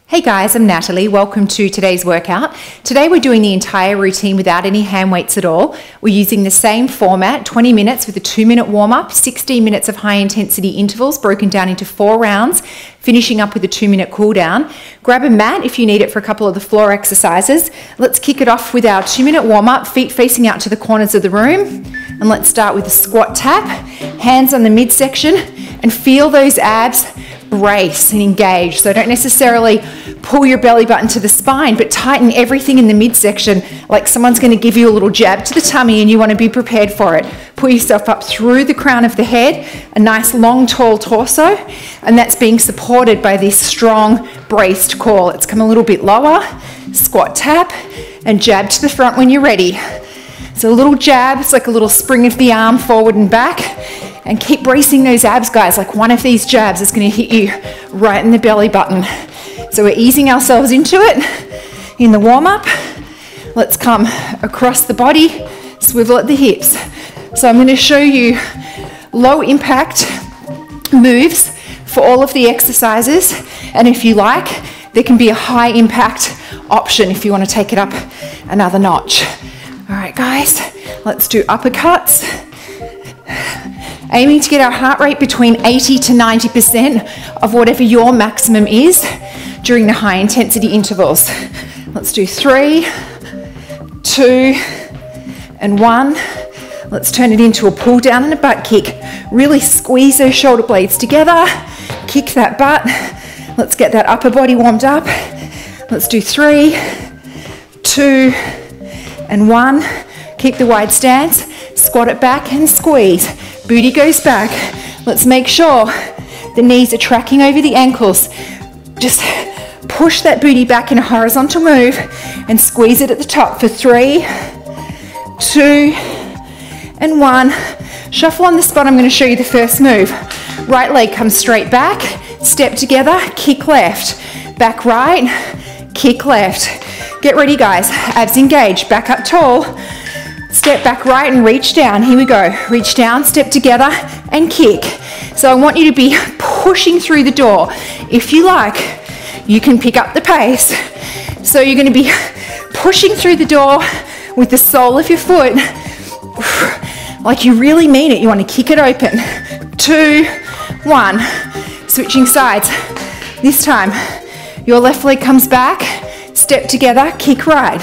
Hey guys, I'm Natalie. Welcome to today's workout. Today we're doing the entire routine without any hand weights at all. We're using the same format, 20 minutes with a 2-minute warm-up, 16 minutes of high intensity intervals broken down into 4 rounds, finishing up with a 2-minute cool down. Grab a mat if you need it for a couple of the floor exercises. Let's kick it off with our 2-minute warm-up, feet facing out to the corners of the room. And let's start with a squat tap, hands on the midsection, and feel those abs brace and engage. So don't necessarily pull your belly button to the spine, but tighten everything in the midsection like someone's going to give you a little jab to the tummy and you want to be prepared for it. Put yourself up through the crown of the head, a nice long tall torso, and that's being supported by this strong braced core. Let's come a little bit lower, squat tap, and jab to the front when you're ready. So a little jab, it's like a little spring of the arm forward and back. And keep bracing those abs, guys. Like one of these jabs is going to hit you right in the belly button. So we're easing ourselves into it in the warm-up. Let's come across the body, swivel at the hips. So I'm going to show you low impact moves for all of the exercises. And if you like, there can be a high impact option if you want to take it up another notch. All right, guys, let's do uppercuts. Aiming to get our heart rate between 80 to 90% of whatever your maximum is during the high intensity intervals. Let's do 3, 2, and 1. Let's turn it into a pull down and a butt kick. Really squeeze those shoulder blades together. Kick that butt. Let's get that upper body warmed up. Let's do 3, 2, and 1. Keep the wide stance. Squat it back and squeeze. Booty goes back. Let's make sure the knees are tracking over the ankles. Just push that booty back in a horizontal move and squeeze it at the top for 3, 2, and 1. Shuffle on the spot. I'm going to show you the first move. Right leg comes straight back. Step together. Kick left. Back right. Kick left. Get ready, guys. Abs engaged. Back up tall. Step back right and reach down. Here we go. Reach down, step together, and kick. So I want you to be pushing through the door. If you like, you can pick up the pace. So you're going to be pushing through the door with the sole of your foot. Like you really mean it. You want to kick it open. 2, 1. Switching sides. This time, your left leg comes back. Step together, kick right.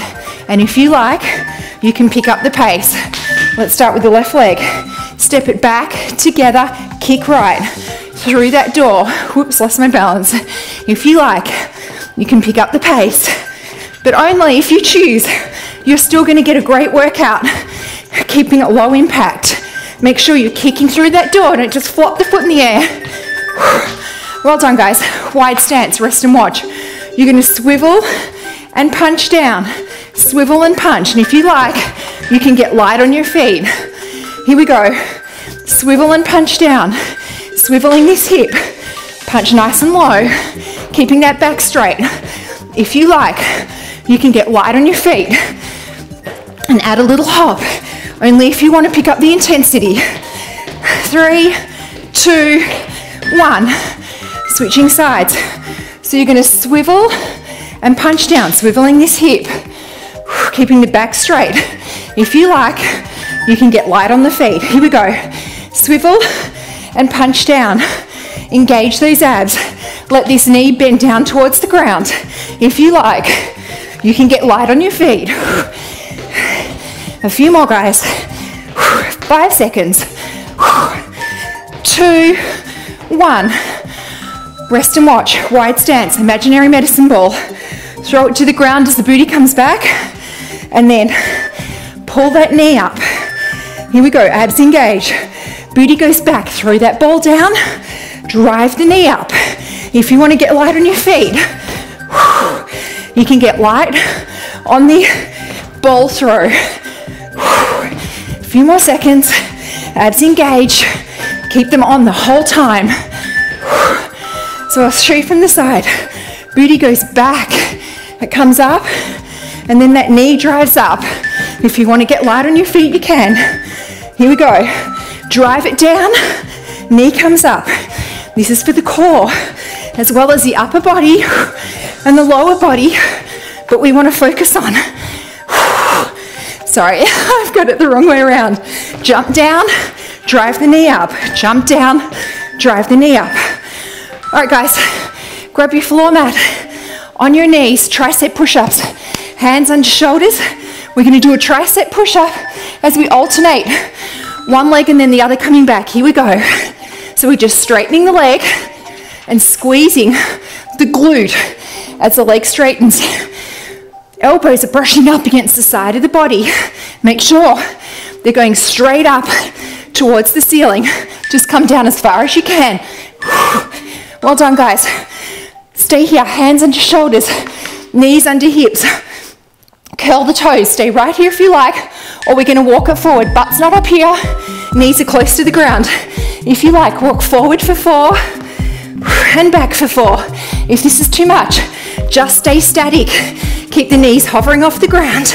And if you like, you can pick up the pace. Let's start with the left leg. Step it back, together, kick right. Through that door. Whoops, lost my balance. If you like, you can pick up the pace. But only if you choose. You're still going to get a great workout, keeping it low impact. Make sure you're kicking through that door. Don't just flop the foot in the air. Well done, guys. Wide stance, rest and watch. You're going to swivel and punch down. Swivel and punch, and if you like, you can get light on your feet. Here we go. Swivel and punch down. Swiveling this hip. Punch nice and low, keeping that back straight. If you like, you can get light on your feet and add a little hop, only if you want to pick up the intensity. 3, 2, 1. Switching sides. So you're going to swivel and punch down, swiveling this hip. Keeping the back straight. If you like, you can get light on the feet. Here we go. Swivel and punch down. Engage those abs. Let this knee bend down towards the ground. If you like, you can get light on your feet. A few more, guys. 5 seconds. 2, 1. Rest and watch. Wide stance. Imaginary medicine ball. Throw it to the ground as the booty comes back. And then pull that knee up. Here we go, abs engage. Booty goes back, throw that ball down, drive the knee up. If you want to get light on your feet, you can get light on the ball throw. A few more seconds, abs engage. Keep them on the whole time. So I'll show you from the side. Booty goes back, it comes up, and then that knee drives up. If you want to get light on your feet, you can. Here we go. Drive it down, knee comes up. This is for the core. as well as the upper body and the lower body, but we want to focus on, sorry, I've got it the wrong way around. Jump down, drive the knee up, jump down, drive the knee up. All right, guys, grab your floor mat on your knees, tricep push-ups, hands under shoulders. We're going to do a tricep push-up as we alternate one leg and then the other coming back. Here we go. So we're just straightening the leg and squeezing the glute as the leg straightens. Elbows are brushing up against the side of the body. Make sure they're going straight up towards the ceiling. Just come down as far as you can. Well done, guys. Stay here, hands under shoulders, knees under hips. Curl the toes, stay right here if you like, or we're going to walk it forward. Butt's not up here, knees are close to the ground. If you like, walk forward for 4 and back for 4. If this is too much, just stay static. Keep the knees hovering off the ground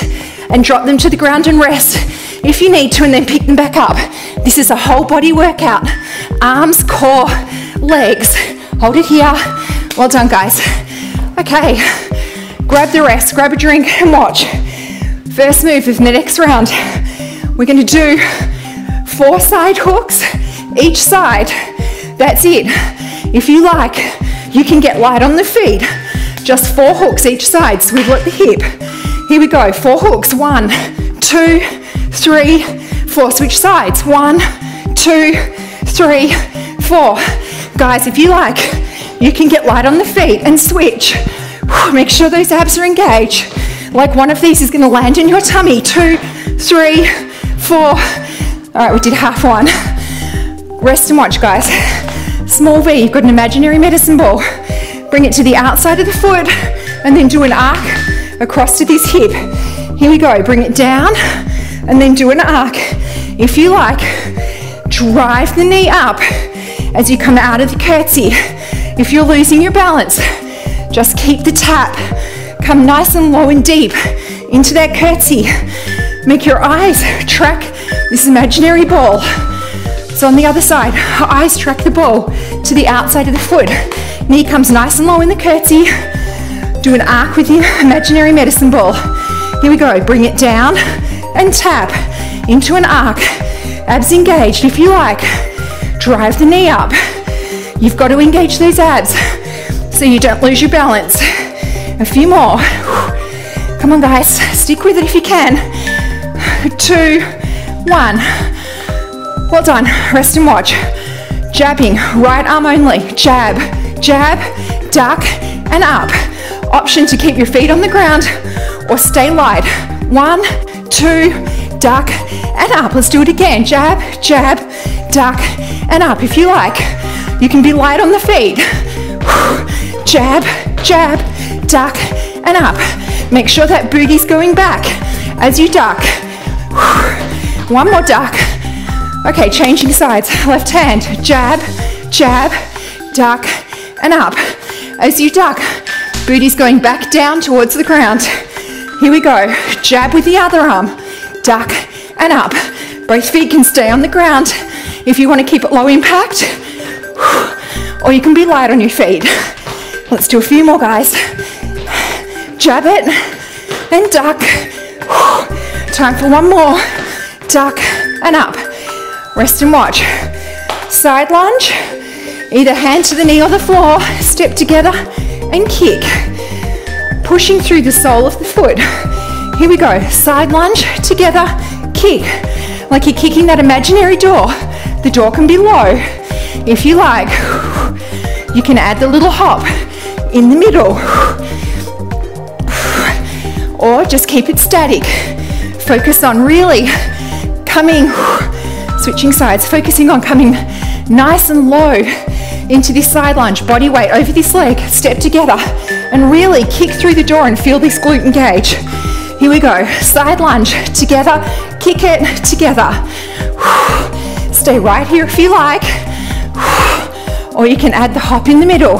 and drop them to the ground and rest if you need to, and then pick them back up. This is a whole body workout. Arms, core, legs. Hold it here. Well done, guys. Okay, grab the rest, grab a drink and watch. First move of the next round. We're going to do 4 side hooks each side. That's it. If you like, you can get light on the feet. Just 4 hooks each side, swivel at the hip. Here we go, 4 hooks. 1, 2, 3, 4. Switch sides. 1, 2, 3, 4. Guys, if you like, you can get light on the feet and switch. Make sure those abs are engaged. Like one of these is going to land in your tummy. 2, 3, 4. All right, we did half one. Rest and watch, guys. Small V, you've got an imaginary medicine ball. Bring it to the outside of the foot and then do an arc across to this hip. Here we go, bring it down and then do an arc. If you like, drive the knee up as you come out of the curtsy. If you're losing your balance, just keep the tap. Come nice and low and deep into that curtsy. Make your eyes track this imaginary ball. So on the other side, eyes track the ball to the outside of the foot. Knee comes nice and low in the curtsy. Do an arc with your imaginary medicine ball. Here we go, bring it down and tap into an arc. Abs engaged. If you like, drive the knee up. You've got to engage those abs so you don't lose your balance. A few more. Come on, guys, stick with it if you can. 2, 1. Well done, rest and watch. Jabbing, right arm only. Jab, jab, duck, and up. Option to keep your feet on the ground or stay light. 1, 2, duck, and up. Let's do it again. Jab, jab, duck, and up. If you like, you can be light on the feet. Jab, jab, duck, and up. Make sure that bootie's going back as you duck. One more duck. Okay, changing sides. Left hand, jab, jab, duck, and up. As you duck, booty's going back down towards the ground. Here we go. Jab with the other arm, duck, and up. Both feet can stay on the ground if you want to keep it low impact, or you can be light on your feet. Let's do a few more, guys. Jab it and duck. Time for one more. Duck and up. Rest and watch. Side lunge. Either hand to the knee or the floor. Step together and kick. Pushing through the sole of the foot. Here we go. Side lunge, together, kick. Like you're kicking that imaginary door. The door can be low. If you like, you can add the little hop in the middle. Or just keep it static. Focus on really coming, switching sides, focusing on coming nice and low into this side lunge. Body weight over this leg, step together and really kick through the door and feel this glute engage. Here we go, side lunge, together, kick it, together. Stay right here if you like, or you can add the hop in the middle.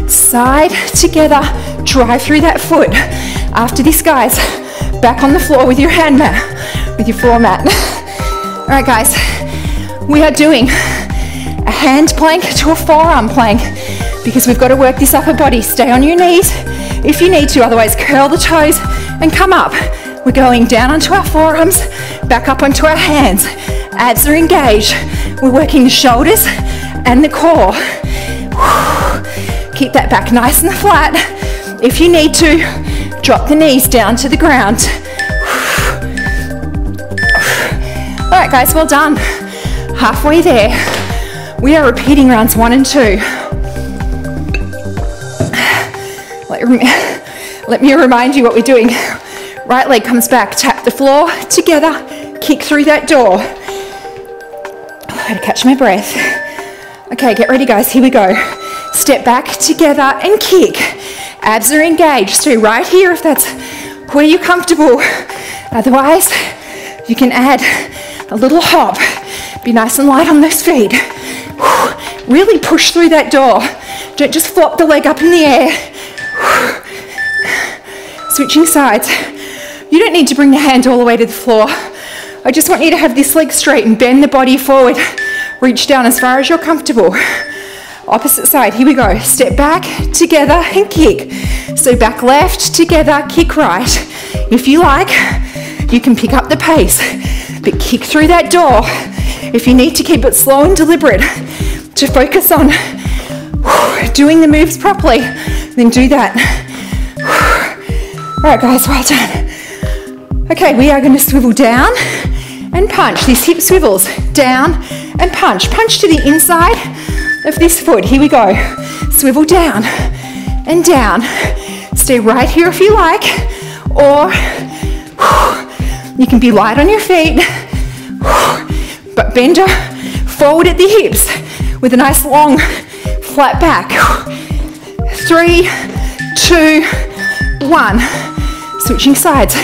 Side, together, drive through that foot. After this, guys, back on the floor with your hand mat, with your floor mat. All right, guys, we are doing a hand plank to a forearm plank. because we've got to work this upper body. Stay on your knees if you need to, otherwise curl the toes and come up. We're going down onto our forearms, back up onto our hands. Abs are engaged. We're working the shoulders and the core. Keep that back nice and flat. If you need to, drop the knees down to the ground. All right, guys, well done. Halfway there. We are repeating rounds 1 and 2. Let me remind you what we're doing. Right leg comes back, tap the floor together, kick through that door. I had to catch my breath. Okay, get ready, guys, here we go. Step back together and kick. Abs are engaged, stay right here if that's where you're comfortable. Otherwise, you can add a little hop. Be nice and light on those feet. Really push through that door. Don't just flop the leg up in the air. Switching sides. You don't need to bring the hand all the way to the floor. I just want you to have this leg straight and bend the body forward. Reach down as far as you're comfortable. Opposite side, here we go. Step back, together, and kick. So back left, together, kick right. If you like, you can pick up the pace, but kick through that door. If you need to keep it slow and deliberate to focus on doing the moves properly, then do that. All right, guys, well done. Okay, we are going to swivel down and punch. These hip swivels, down and punch. Punch to the inside of this foot. Here we go. Swivel down and down. Stay right here if you like, or you can be light on your feet, but bend forward at the hips with a nice long flat back. 3, 2, 1. Switching sides.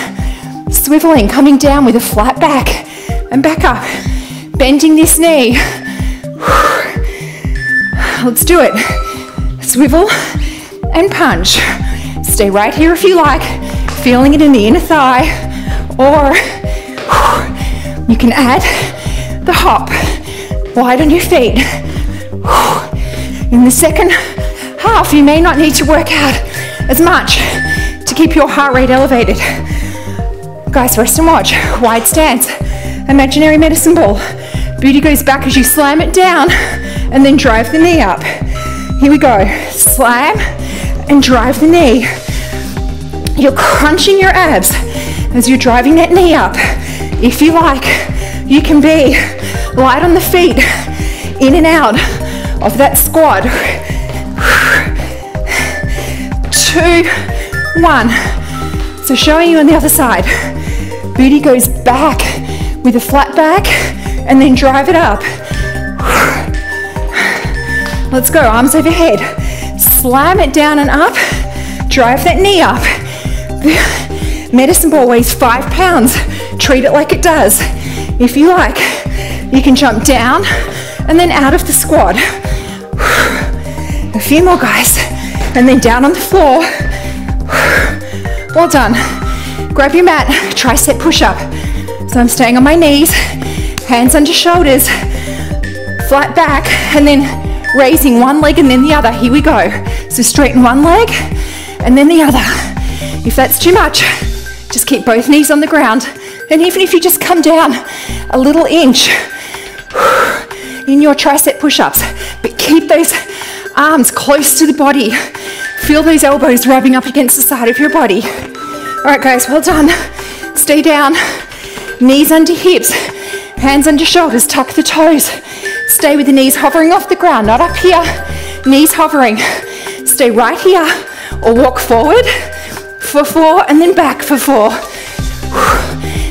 Swiveling, coming down with a flat back and back up. Bending this knee. Let's do it. Swivel and punch. Stay right here if you like, feeling it in the inner thigh, or you can add the hop. Wide on your feet. In the second half, you may not need to work out as much to keep your heart rate elevated. Guys, rest and watch. Wide stance. Imaginary medicine ball. Booty goes back as you slam it down and then drive the knee up. Here we go. Slam and drive the knee. You're crunching your abs as you're driving that knee up. If you like, you can be light on the feet, in and out of that squat. 2, 1. So showing you on the other side. Booty goes back with a flat back and then drive it up. Let's go, arms overhead. Slam it down and up. Drive that knee up. The medicine ball weighs 5 pounds. Treat it like it does. If you like, you can jump down and then out of the squat. A few more, guys. And then down on the floor. Well done. Grab your mat, tricep push-up. So I'm staying on my knees, hands under shoulders, flat back, and then raising one leg and then the other. Here we go. So straighten one leg and then the other. If that's too much, just keep both knees on the ground. And even if you just come down a little inch in your tricep push-ups, but keep those arms close to the body. Feel those elbows rubbing up against the side of your body. All right, guys, well done. Stay down, knees under hips, hands under shoulders, tuck the toes. Stay with the knees hovering off the ground, not up here, knees hovering. Stay right here or walk forward for 4 and then back for 4.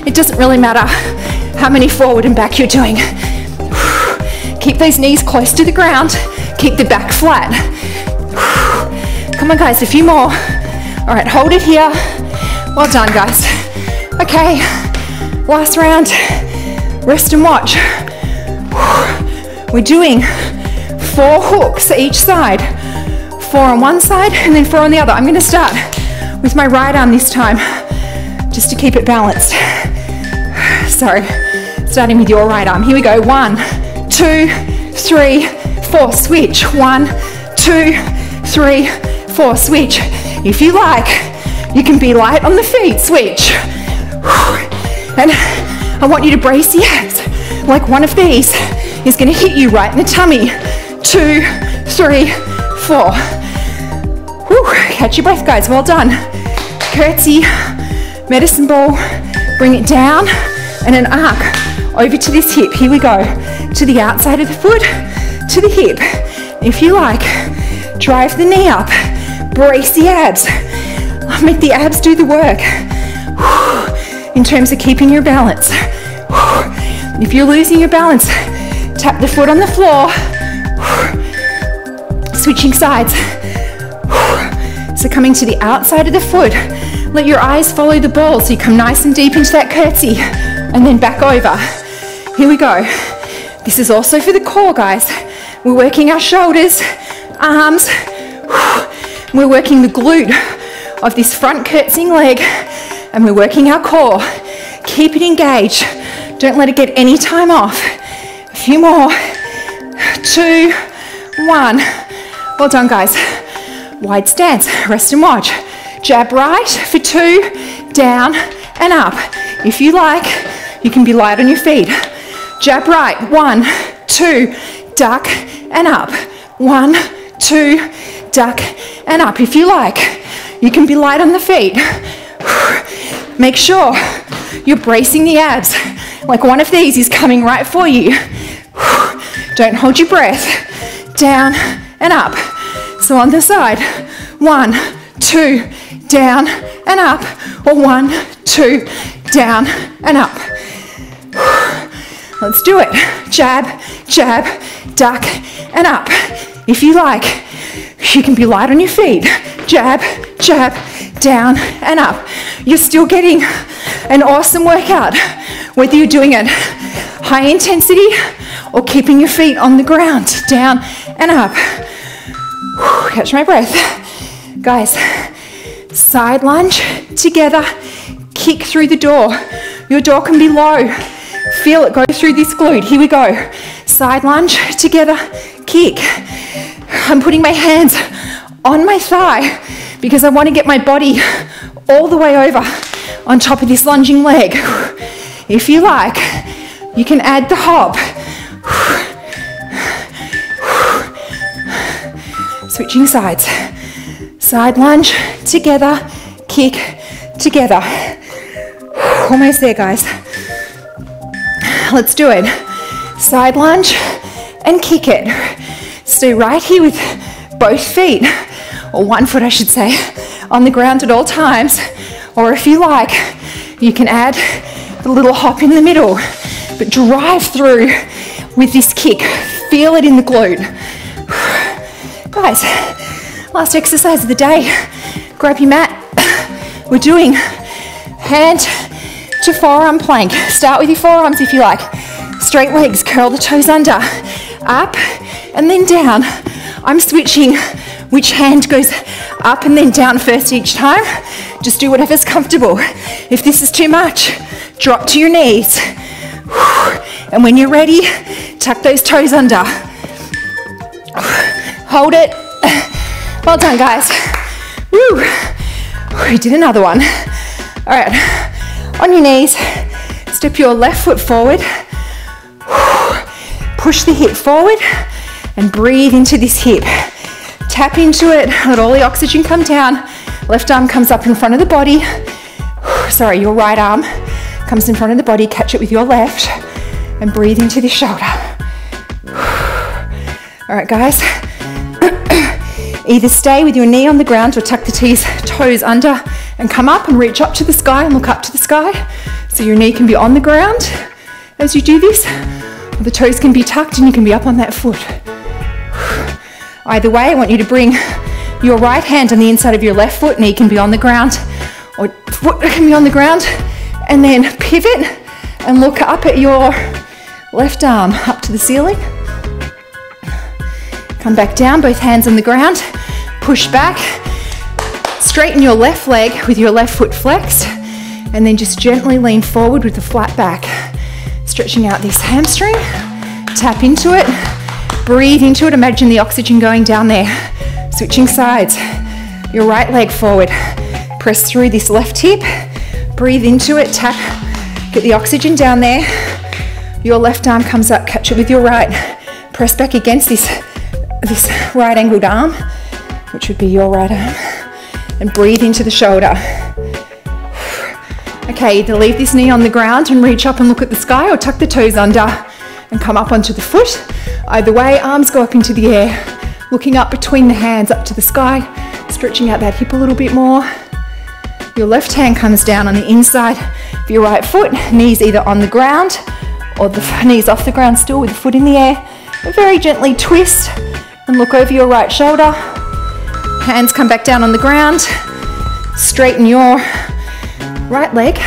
It doesn't really matter how many forward and back you're doing. Keep those knees close to the ground, keep the back flat. Come on, guys, a few more. All right, hold it here. Well done, guys. Okay, last round. Rest and watch. We're doing 4 hooks each side. 4 on one side and then 4 on the other. I'm gonna start with my right arm this time, just to keep it balanced. Sorry, starting with your right arm. Here we go, 1, 2, 3, 4, switch. 1, 2, 3, 4, switch. If you like, you can be light on the feet, switch. And I want you to brace the abs, like one of these is gonna hit you right in the tummy. 2, 3, 4. Whew. Catch your breath, guys, well done. Curtsy, medicine ball, bring it down, and an arc over to this hip. Here we go, to the outside of the foot, to the hip. If you like, drive the knee up, brace the abs, make the abs do the work in terms of keeping your balance. If you're losing your balance, tap the foot on the floor, switching sides. So coming to the outside of the foot, let your eyes follow the ball so you come nice and deep into that curtsy and then back over. Here we go. This is also for the core, guys. We're working our shoulders, arms. We're working the glute of this front curtsying leg, and we're working our core. Keep it engaged. Don't let it get any time off. A few more. 2, 1. Well done, guys. Wide stance, rest and watch. Jab right for 2, down and up. If you like, you can be light on your feet. Jab right, 1, 2, duck and up. 1, 2, duck and up. If you like, you can be light on the feet. Make sure you're bracing the abs, like one of these is coming right for you. Don't hold your breath. Down and up. So on the side, 1, 2, down and up, or 1, 2, down and up. Let's do it. Jab, jab, duck and up. If you like, you can be light on your feet. Jab, jab, down and up. You're still getting an awesome workout, whether you're doing it high intensity or keeping your feet on the ground, down and up. Catch my breath. Guys, side lunge together, kick through the door. Your door can be low. Feel it go through this glute. Here we go. Side lunge together, kick. I'm putting my hands on my thigh because I want to get my body all the way over on top of this lunging leg. If you like, you can add the hop. Switching sides. Side lunge, together, kick, together. Almost there, guys. Let's do it. Side lunge and kick it. Stay right here with both feet, or one foot I should say, on the ground at all times. Or if you like, you can add the little hop in the middle, but drive through with this kick. Feel it in the glute. Guys, last exercise of the day. Grab your mat. We're doing hand to forearm plank. Start with your forearms if you like. Straight legs, curl the toes under. Up and then down. I'm switching which hand goes up and then down first each time. Just do whatever's comfortable. If this is too much, drop to your knees. And when you're ready, tuck those toes under. Hold it. Well done, guys. Woo. We did another one. All right, on your knees, step your left foot forward. Push the hip forward and breathe into this hip. Tap into it, let all the oxygen come down. Left arm comes up in front of the body. Sorry, your right arm comes in front of the body. Catch it with your left and breathe into the shoulder. All right, guys. Either stay with your knee on the ground or tuck the toes under and come up and reach up to the sky and look up to the sky. So your knee can be on the ground as you do this. Or the toes can be tucked and you can be up on that foot. Either way, I want you to bring your right hand on the inside of your left foot. Knee can be on the ground or foot can be on the ground. And then pivot and look up at your left arm up to the ceiling. Come back down, both hands on the ground. Push back. Straighten your left leg with your left foot flexed. And then just gently lean forward with the flat back. Stretching out this hamstring. Tap into it. Breathe into it. Imagine the oxygen going down there. Switching sides. Your right leg forward. Press through this left hip. Breathe into it, tap. Get the oxygen down there. Your left arm comes up, catch it with your right. Press back against this right angled arm, which would be your right arm. And breathe into the shoulder. Okay, either leave this knee on the ground and reach up and look at the sky, or tuck the toes under and come up onto the foot. Either way, arms go up into the air, looking up between the hands up to the sky, stretching out that hip a little bit more. Your left hand comes down on the inside of your right foot, knees either on the ground or the knees off the ground still with the foot in the air. And very gently twist and look over your right shoulder. Hands come back down on the ground. Straighten your right leg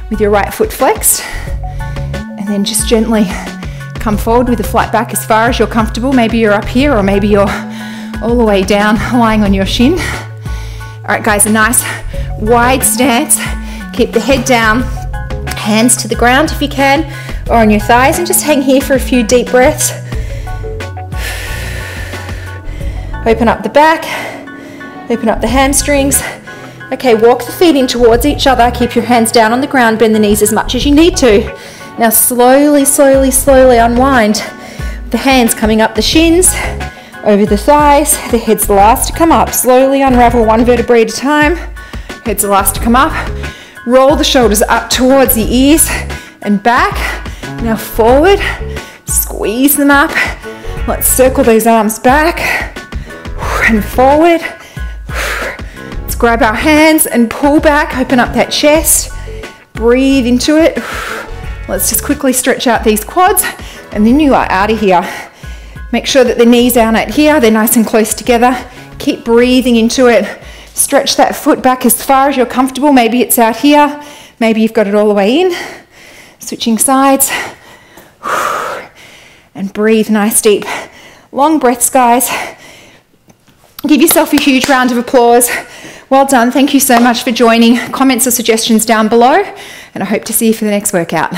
with your right foot flexed. And then just gently come forward with the flat back as far as you're comfortable. Maybe you're up here, or maybe you're all the way down lying on your shin. All right, guys, a nice wide stance. Keep the head down, hands to the ground if you can, or on your thighs, and just hang here for a few deep breaths. Open up the back, open up the hamstrings. Okay, walk the feet in towards each other. Keep your hands down on the ground, bend the knees as much as you need to. Now slowly, slowly, slowly unwind. The hands coming up the shins, over the thighs. The head's the last to come up. Slowly unravel one vertebrae at a time. Head's the last to come up. Roll the shoulders up towards the ears and back. Now forward, squeeze them up. Let's circle those arms back and forward. Let's grab our hands and pull back, open up that chest. Breathe into it. Let's just quickly stretch out these quads, and then you are out of here. Make sure that the knees aren't out here, they're nice and close together. Keep breathing into it. Stretch that foot back as far as you're comfortable. Maybe it's out here, maybe you've got it all the way in. Switching sides. And breathe nice deep long breaths, guys. Give yourself a huge round of applause. Well done. Thank you so much for joining. Comments or suggestions down below, and I hope to see you for the next workout.